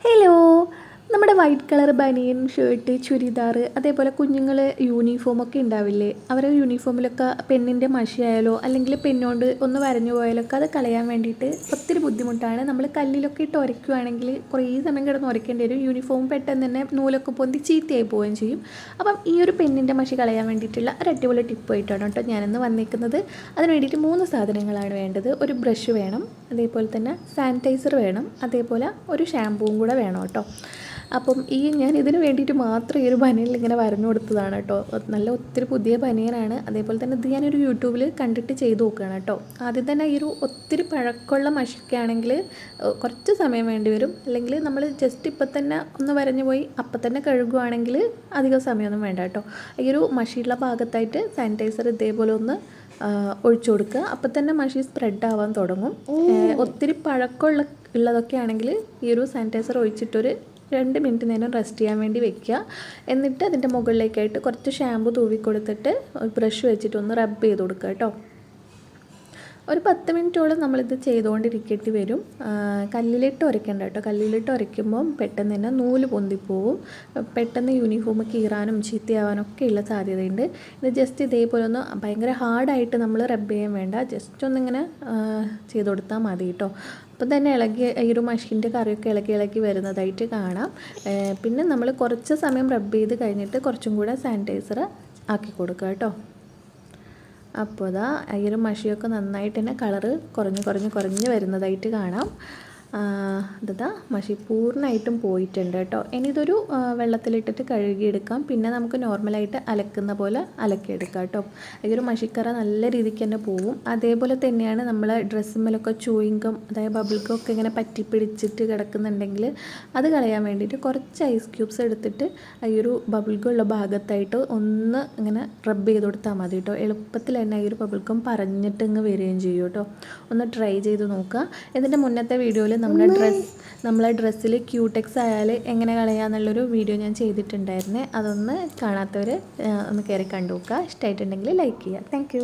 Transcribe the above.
Hello, നമ്മുടെ white colour ബനിയൻ shirt, churidar, അതേപോലെ കുഞ്ഞുങ്ങൾ യൂണിഫോമൊക്കെ ഉണ്ടാവില്ലേ? അവരുടെ യൂണിഫോമിലൊക്കെ പെണ്ണിൻ്റെ മഷിയായാലോ അല്ലെങ്കിൽ പെണ്ണുകൊണ്ട് ഒന്ന് വരഞ്ഞു പോയാലൊക്കെ അത് കളയാൻ വേണ്ടിയിട്ട് ഒത്തിരി ബുദ്ധിമുട്ടാണ്. നമ്മൾ കല്ലിലൊക്കെ ഇട്ട് ഉരയ്ക്കുകയാണെങ്കിൽ കുറേ സമയം കിടന്ന് ഉരയ്ക്കേണ്ടി വരും. യൂണിഫോം പെട്ടെന്ന് തന്നെ നൂലൊക്കെ പൊന്തി ചീത്തയായി പോവുകയും ചെയ്യും. അപ്പം ഈ ഒരു പെണ്ണിൻ്റെ മഷി കളയാൻ വേണ്ടിയിട്ടുള്ള ഒരു അടിപൊളി ടിപ്പായിട്ടാണ് കേട്ടോ ഞാനിന്ന് വന്നിരിക്കുന്നത്. അതിന് വേണ്ടിയിട്ട് 3 സാധനങ്ങളാണ് വേണ്ടത്. ഒരു ബ്രഷ് വേണം, അതേപോലെ തന്നെ സാനിറ്റൈസർ വേണം, അതേപോലെ ഒരു ഷാമ്പൂവും കൂടെ വേണം കേട്ടോ. അപ്പം ഞാൻ ഇതിന് വേണ്ടിയിട്ട് മാത്രം ഈ ഒരു ബനിയനിൽ ഇങ്ങനെ വരഞ്ഞു കൊടുത്തതാണ് കേട്ടോ. നല്ല ഒത്തിരി പുതിയ ബനിയനാണ്. അതേപോലെ തന്നെ ഇത് ഞാനൊരു യൂട്യൂബിൽ കണ്ടിട്ട് ചെയ്ത് നോക്കുകയാണ് കേട്ടോ. ആദ്യം തന്നെ ഈ ഒരു ഒത്തിരി പഴക്കമുള്ള മഷിക്കാണെങ്കിൽ കുറച്ച് സമയം വേണ്ടി വരും. അല്ലെങ്കിൽ നമ്മൾ ജസ്റ്റ് ഇപ്പം തന്നെ ഒന്ന് വരഞ്ഞു പോയി അപ്പം തന്നെ കഴുകുകയാണെങ്കിൽ അധികം സമയമൊന്നും വേണ്ട കേട്ടോ. ഈ ഒരു മഷിയുള്ള ഭാഗത്തായിട്ട് സാനിറ്റൈസർ ഇതേപോലെ ഒന്ന് ഒഴിച്ചു കൊടുക്കുക. അപ്പം തന്നെ മഷി സ്പ്രെഡ് ആവാൻ തുടങ്ങും. ഒത്തിരി ഉള്ളതൊക്കെ ആണെങ്കിൽ ഈ ഒരു സാനിറ്റൈസർ ഒഴിച്ചിട്ടൊരു 2 മിനിറ്റ് നേരം റെസ്റ്റ് ചെയ്യാൻ വേണ്ടി വെക്കുക. എന്നിട്ട് അതിൻ്റെ മുകളിലേക്കായിട്ട് കുറച്ച് ഷാമ്പു തൂവി കൊടുത്തിട്ട് ബ്രഷ് വെച്ചിട്ട് ഒന്ന് റബ്ബ് ചെയ്ത് കൊടുക്കുക കേട്ടോ. ഒരു 10 മിനിറ്റോളം നമ്മളിത് ചെയ്തുകൊണ്ടിരിക്കേണ്ടി വരും. കല്ലിലിട്ട് ഉരയ്ക്കേണ്ട കേട്ടോ. കല്ലിലിട്ട് ഉരയ്ക്കുമ്പം പെട്ടെന്ന് തന്നെ നൂല് പൊന്തിപ്പോവും. പെട്ടെന്ന് യൂണിഫോം കീറാനും ചീത്തയാവാനും ഒക്കെ ഉള്ള സാധ്യതയുണ്ട്. ഇത് ജസ്റ്റ് ഇതേപോലെ ഒന്ന് ഭയങ്കര ഹാർഡായിട്ട് നമ്മൾ റബ്ബ് ചെയ്യാൻ വേണ്ട, ജസ്റ്റ് ഒന്നിങ്ങനെ ചെയ്ത് കൊടുത്താൽ മതി കേട്ടോ. അപ്പം തന്നെ ഈ ഒരു മഷീൻ്റെ കറിയൊക്കെ ഇളക്കി വരുന്നതായിട്ട് കാണാം. പിന്നെ നമ്മൾ കുറച്ച് സമയം റബ്ബ് ചെയ്ത് കഴിഞ്ഞിട്ട് കുറച്ചും കൂടെ സാനിറ്റൈസർ ആക്കി കൊടുക്കുക കേട്ടോ. അപ്പോൾ ഈ ഒരു മഷിയൊക്കെ നന്നായിട്ട് തന്നെ കളറ് കുറഞ്ഞ് വരുന്നതായിട്ട് കാണാം. മഷി പൂർണ്ണമായിട്ടും പോയിട്ടുണ്ട് കേട്ടോ. ഇനി ഇതൊരു വെള്ളത്തിലിട്ടിട്ട് കഴുകിയെടുക്കാം. പിന്നെ നമുക്ക് നോർമലായിട്ട് അലക്കുന്ന പോലെ അലക്കിയെടുക്കാം കേട്ടോ. ഈ ഒരു മഷിക്കറ നല്ല രീതിക്ക് തന്നെ പോവും. അതേപോലെ തന്നെയാണ് നമ്മൾ ഡ്രസ്സുമ്മലൊക്കെ ചൂയിങ്കം, അതായത് ബബിൾഗം ഒക്കെ ഇങ്ങനെ പറ്റി പിടിച്ചിട്ട് കിടക്കുന്നുണ്ടെങ്കിൽ അത് കളയാൻ വേണ്ടിയിട്ട് കുറച്ച് ഐസ് ക്യൂബ്സ് എടുത്തിട്ട് ഈ ഒരു ബബിൾഗം ഉള്ള ഭാഗത്തായിട്ട് ഒന്ന് ഇങ്ങനെ റബ്ബ് ചെയ്ത് കൊടുത്താൽ മതി കേട്ടോ. എളുപ്പത്തിൽ തന്നെ ഈ ഒരു ബബിൾഗം പറഞ്ഞിട്ട് ഇങ്ങ് വരികയും ചെയ്യും കേട്ടോ. ഒന്ന് ട്രൈ ചെയ്ത് നോക്കുക. ഇതിൻ്റെ മുന്നത്തെ വീഡിയോയിൽ നമ്മളെ ഡ്രസ്സിൽ ക്യൂടെക്സ് ആയാൽ എങ്ങനെ കളയാന്നുള്ളൊരു വീഡിയോ ഞാൻ ചെയ്തിട്ടുണ്ടായിരുന്നേ. അതൊന്ന് കാണാത്തവർ ഒന്ന് കയറി കണ്ടു നോക്കുക. ഇഷ്ടമായിട്ടുണ്ടെങ്കിൽ ലൈക്ക് ചെയ്യുക. താങ്ക്